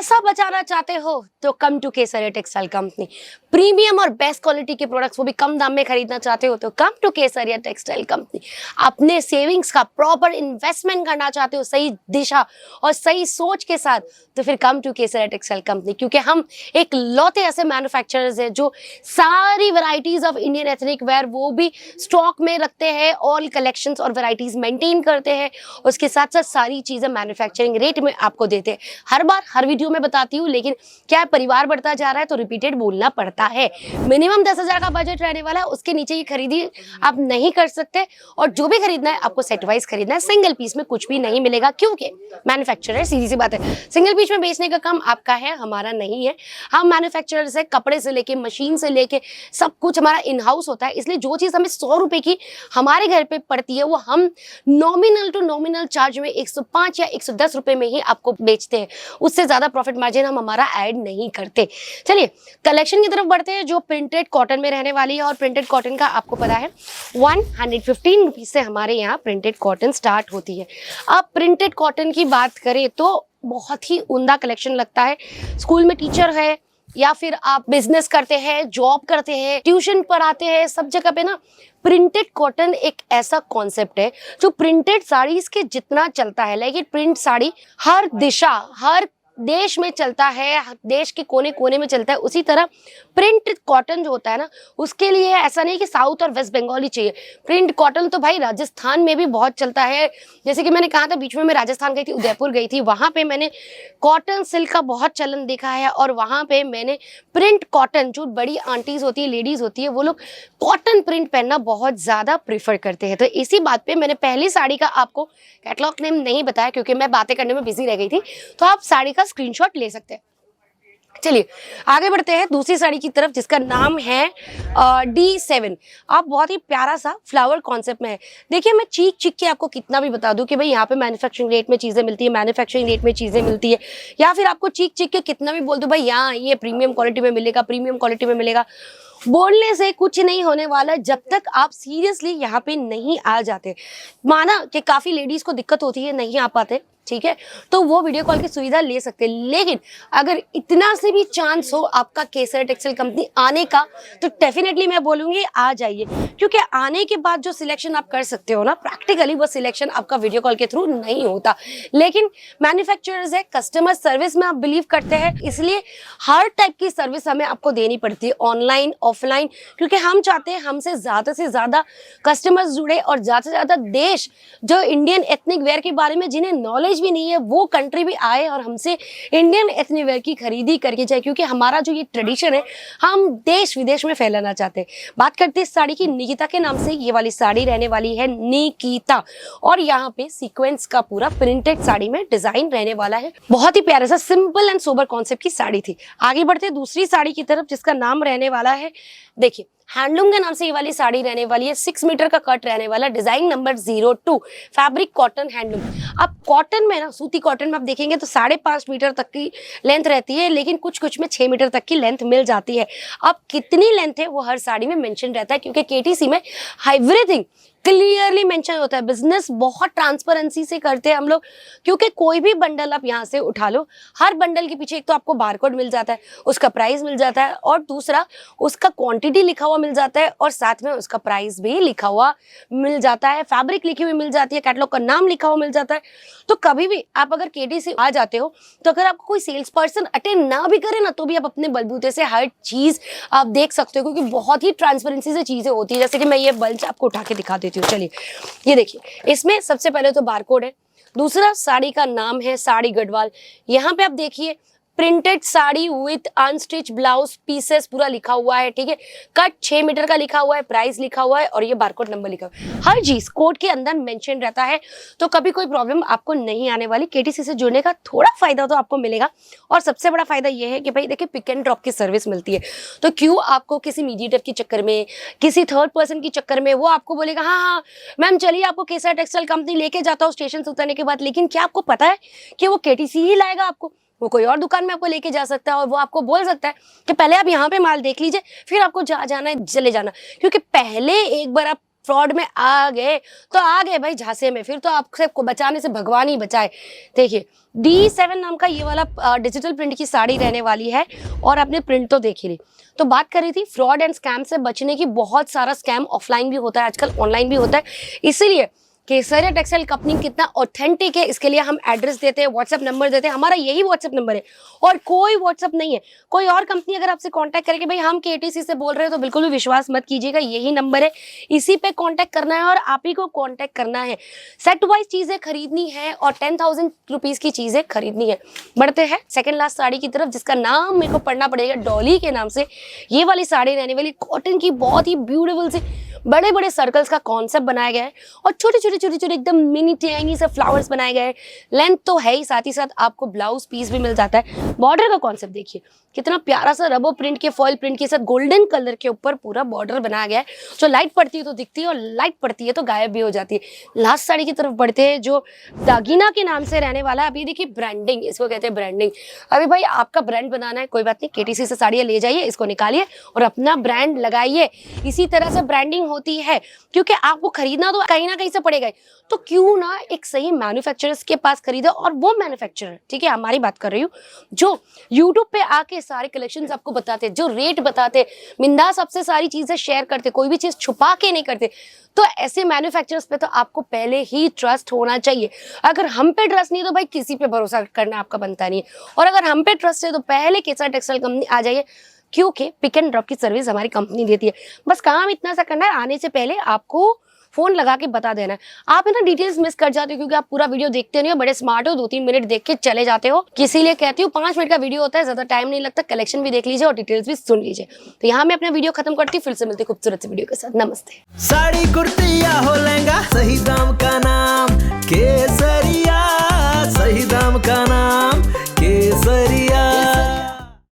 पैसा बचाना चाहते हो तो come to Kesariya textile company. Premium और बेस्ट क्वालिटी के प्रोडक्ट्स वो भी कम दाम में खरीदना चाहते हो तो come to Kesariya textile company. अपने सेविंग्स का प्रॉपर इन्वेस्टमेंट करना चाहते हो सही दिशा और सही सोच के साथ तो फिर come to Kesariya textile company, क्योंकि हम एक लौते ऐसे मैन्युफैक्चरर्स हैं जो सारी varieties of Indian ethnic wear वो भी स्टॉक में रखते हैं, ऑल कलेक्शंस और वैरायटीज मेंटेन करते हैं, उसके साथ साथ सारी चीजें मैन्युफैक्चरिंग रेट में आपको देते हैं। हर बार हर वीडियो में बताती हूँ, लेकिन क्या परिवार बढ़ता जा रहा है तो रिपीटेड बोलना पड़ता है। मिनिमम 10,000 का बजट रहने वाला है, उसके नीचे ये खरीदी आप नहीं कर सकते और जो भी खरीदना है आपको सेट वाइज खरीदना है। सिंगल पीस में कुछ भी नहीं मिलेगा क्योंकि मैन्युफैक्चरर, सीधी सी बात है, सिंगल पीस में बेचने का काम आपका है, हमारा नहीं है। हम मैन्युफैक्चरर से कपड़े से लेके मशीन से लेके सब कुछ हमारा इन हाउस होता है, इसलिए जो चीज हमें 100 रुपए की हमारे घर पे पड़ती है वो हम नॉमिनल टू नॉमिनल चार्ज में 105 या 110 रुपए में ही आपको बेचते हैं। उससे ज्यादा प्रॉफिट मार्जिन हम हमारा ऐड नहीं करते। चलिए कलेक्शन की तरफ बढ़ते हैं जो प्रिंटेड कॉटन में रहने वाली है। और प्रिंटेड कॉटन का आपको पता है 115 रुपीज से हमारे यहाँ प्रिंटेड कॉटन स्टार्ट होती है। अब प्रिंटेड कॉटन की बात करें तो बहुत ही उम्दा कलेक्शन लगता है। स्कूल में टीचर है या फिर आप बिजनेस करते हैं, जॉब करते हैं, ट्यूशन पढ़ाते हैं, सब जगह पे ना प्रिंटेड कॉटन एक ऐसा कॉन्सेप्ट है जो प्रिंटेड साड़ीज के जितना चलता है, लेकिन प्रिंट साड़ी हर दिशा हर देश में चलता है, देश के कोने कोने में चलता है। उसी तरह प्रिंट कॉटन जो होता है ना, उसके लिए ऐसा नहीं कि साउथ और वेस्ट बंगाल ही चाहिए। प्रिंट कॉटन तो भाई राजस्थान में भी बहुत चलता है। जैसे कि मैंने कहा था बीच में मैं राजस्थान गई थी, उदयपुर गई थी, वहां पे मैंने कॉटन सिल्क का बहुत चलन देखा है और वहां पे मैंने प्रिंट कॉटन, जो बड़ी आंटीज होती है, लेडीज होती है, वो लोग कॉटन प्रिंट पहनना बहुत ज्यादा प्रीफर करते हैं। तो इसी बात पे मैंने पहली साड़ी का आपको कैटलॉग नेम नहीं बताया क्योंकि मैं बातें करने में बिजी रह गई थी, तो आप साड़ी का स्क्रीनशॉट ले सकते हैं। चलिए आगे बढ़ते हैं दूसरी साड़ी की तरफ जिसका नाम है D7। आप बहुत ही प्यारा सा फ्लावर कॉन्सेप्ट में है। देखिए मैं चीख चीख के आपको कितना भी बता दूं कि भाई यहाँ पे मैन्युफैक्चरिंग रेट में चीजें मिलती है, मैन्युफैक्चरिंग रेट में चीजें मिलती है, या फिर आपको चीख चीख के कितना भी बोल दो भाई यहाँ ये प्रीमियम क्वालिटी में मिलेगा, प्रीमियम क्वालिटी में मिलेगा, बोलने से कुछ नहीं होने वाला जब तक आप सीरियसली यहाँ पे नहीं आ जाते। माना कि काफी लेडीज को दिक्कत होती है, नहीं आ पाते, ठीक है, तो वो वीडियो कॉल की सुविधा ले सकते हैं। लेकिन अगर इतना से भी चांस हो आपका केसरिया टेक्सटाइल कंपनी आने का तो डेफिनेटली मैं बोलूंगी आ जाइए, क्योंकि आने के बाद जो सिलेक्शन आप कर सकते हो ना, प्रैक्टिकली वो सिलेक्शन आपका वीडियो कॉल के थ्रू नहीं होता। लेकिन मैन्युफैक्चरर्स है, कस्टमर सर्विस में आप बिलीव करते हैं, इसलिए हर टाइप की सर्विस हमें आपको देनी पड़ती है, ऑनलाइन ऑफलाइन, क्योंकि हम चाहते हैं हमसे ज्यादा कस्टमर्स जुड़े और ज्यादा से ज्यादा देश जो इंडियन एथनिक वेयर के बारे में जिन्हें नॉलेज भी नहीं है वो कंट्री भी आए और हमसे इंडियन एथनिक वेयर की खरीदी करके जाए, क्योंकि हमारा जो ये ट्रेडिशन है हम देश विदेश में फैलाना चाहते हैं। बात करते हैं इस साड़ी की, निकिता के नाम से ये वाली साड़ी रहने वाली है, निकिता, और यहाँ पे सीक्वेंस का पूरा प्रिंटेड साड़ी में डिजाइन रहने वाला है। बहुत ही प्यारा सा सिंपल एंड सोबर कॉन्सेप्ट की साड़ी थी। आगे बढ़ते दूसरी साड़ी की तरफ जिसका नाम रहने वाला है, देखिए हैंडलूम के नाम से ये वाली साड़ी रहने वाली है, 6 मीटर का कट रहने वाला, design number 02, fabric cotton handloom. अब कॉटन में ना, सूती कॉटन में आप देखेंगे तो 5.5 मीटर तक की लेंथ रहती है, लेकिन कुछ में 6 मीटर तक की लेंथ मिल जाती है। अब कितनी लेंथ है वो हर साड़ी में मेंशन रहता है, क्योंकि केटीसी में एवरीथिंग क्लियरली मेंशन होता है। बिजनेस बहुत ट्रांसपेरेंसी से करते हैं हम लोग, क्योंकि कोई भी बंडल आप यहाँ से उठा लो, हर बंडल के पीछे एक तो आपको बारकोड मिल जाता है, उसका प्राइस मिल जाता है, और दूसरा उसका क्वांटिटी लिखा हुआ मिल जाता है, और साथ में उसका प्राइस भी लिखा हुआ मिल जाता है, फैब्रिक लिखी हुई मिल जाती है, कैटलॉग का नाम लिखा हुआ मिल जाता है। तो कभी भी आप अगर केटीसी आ जाते हो तो अगर आपको कोई सेल्स पर्सन अटेंड ना भी करे ना तो भी आप अपने बलबूते से हर चीज आप देख सकते हो, क्योंकि बहुत ही ट्रांसपेरेंसी से चीजें होती है। जैसे कि मैं ये बल्ब आपको उठा के दिखा देती हूँ। चलिए ये देखिए, इसमें सबसे पहले तो बारकोड है, दूसरा साड़ी का नाम है साड़ी गढ़वाल। यहाँ पे आप देखिए printed sari with unstitch blouse pieces पूरा लिखा हुआ है, ठीक है, कट 6 मीटर का लिखा हुआ है, प्राइस लिखा हुआ है, और ये बारकोड नंबर लिखा हुआ है। हर चीज कोड के अंदर मेंशन रहता है, तो कभी कोई प्रॉब्लम आपको नहीं आने वाली। केटीसी से जुड़ने का थोड़ा फायदा तो आपको मिलेगा, और सबसे बड़ा फायदा ये है कि भाई देखिए पिक एंड ड्रॉप की सर्विस मिलती है, तो क्यों आपको किसी मीडिएटर के चक्कर में, किसी थर्ड पर्सन के चक्कर में वो आपको बोलेगा हाँ मैम चलिए आपको केसरिया टेक्सटाइल कंपनी लेके जाता हूँ स्टेशन से उतरने के बाद, लेकिन क्या आपको पता है कि वो केटीसी ही लाएगा आपको? वो कोई और दुकान में आपको लेके जा सकता है, और वो आपको बोल सकता है कि पहले आप यहाँ पे माल देख लीजिए, फिर आपको जहाँ जाना है चले जाना, क्योंकि पहले एक बार आप फ्रॉड में आ गए तो आ गए भाई झांसे में, फिर तो आपसे को बचाने से भगवान ही बचाए। देखिए D7 नाम का ये वाला डिजिटल प्रिंट की साड़ी रहने वाली है और आपने प्रिंट तो देख ही ली। तो बात कर रही थी फ्रॉड एंड स्कैम से बचने की। बहुत सारा स्कैम ऑफलाइन भी होता है आजकल, ऑनलाइन भी होता है, इसीलिए केसरिया टेक्सटाइल कंपनी कितना ऑथेंटिक है इसके लिए हम एड्रेस देते हैं, व्हाट्सएप नंबर देते हैं। हमारा यही व्हाट्सएप नंबर है और कोई व्हाट्सएप नहीं है। कोई और कंपनी अगर आपसे कांटेक्ट करे कि भाई हम केटीसी से बोल रहे हैं तो बिल्कुल भी विश्वास मत कीजिएगा, यही नंबर है, इसी पे कांटेक्ट करना है और आप ही को कांटेक्ट करना है। सेट वाइज चीजें खरीदनी है और 10,000 रुपीज की चीजें खरीदनी है। बढ़ते हैं सेकंड लास्ट साड़ी की तरफ, जिसका नाम मेरे को पढ़ना पड़ेगा, डॉली के नाम से ये वाली साड़ी रहने वाली, कॉटन की बहुत ही ब्यूटीफुल सी बड़े बड़े सर्कल्स का कॉन्सेप्ट बनाया गया है और छोटे छोटे छोटे छोटे एकदम मिनी टेंगी से फ्लावर्स बनाए गए हैं। लेंथ तो है ही, साथ ही साथ आपको ब्लाउज पीस भी मिल जाता है। बॉर्डर का कॉन्सेप्ट देखिए कितना प्यारा सा रबर प्रिंट के फॉयल प्रिंट के साथ गोल्डन कलर के ऊपर पूरा बॉर्डर बनाया गया है। जो लाइट पड़ती है तो दिखती है और लाइट पड़ती है तो गायब भी हो जाती है। लास्ट साड़ी की तरफ बढ़ते हैं जो दागिना के नाम से रहने वाला है। अभी देखिए ब्रांडिंग, इसको कहते हैं ब्रांडिंग। अभी भाई आपका ब्रांड बनाना है, कोई बात नहीं, केटीसी से साड़ियाँ ले जाइए, इसको निकालिए और अपना ब्रांड लगाइए। इसी तरह से ब्रांडिंग होती है क्योंकि आपको खरीदना तो कहीं ना कहीं से पड़ेगा ही, तो क्यों ना एक सही मैन्युफैक्चरर्स के पास खरीदो। और वो मैन्युफैक्चरर, ठीक है हमारी बात कर रही हूँ, जो यूट्यूब पे आके सारे कलेक्शंस आपको बताते, जो रेट बताते, बिंदास आपसे सारी चीजें शेयर करते, कोई भी चीज छुपा के नहीं करते, तो ऐसे मैन्युफैक्चरर्स पे तो आपको पहले ही ट्रस्ट होना चाहिए। अगर हम पे ट्रस्ट नहीं है तो भाई किसी पे भरोसा करना आपका बनता नहीं है। और अगर हम पे ट्रस्ट है तो पहले केसरिया टेक्सटाइल कंपनी आ जाइए, क्योंकि पिक एंड ड्रॉप की सर्विस हमारी कंपनी देती है। बस काम इतना सा करना है, आने से पहले आपको फोन लगा के बता देना है। आप है ना डिटेल्स मिस कर जाते हो क्योंकि आप पूरा वीडियो देखते नहीं हो, बड़े स्मार्ट हो, 2-3 मिनट देख के चले जाते हो। इसीलिए कहती हूँ 5 मिनट का वीडियो होता है, ज्यादा टाइम नहीं लगता, कलेक्शन भी देख लीजिए और डिटेल्स भी सुन लीजिए। तो यहाँ मैं अपना वीडियो खत्म करती हूँ, फिर से मिलती खूबसूरत सी वीडियो के साथ। नमस्ते। साड़ी कुर्ती या हो लहंगा, सही दाम का नाम केसरिया, सही दाम का नाम केसरिया।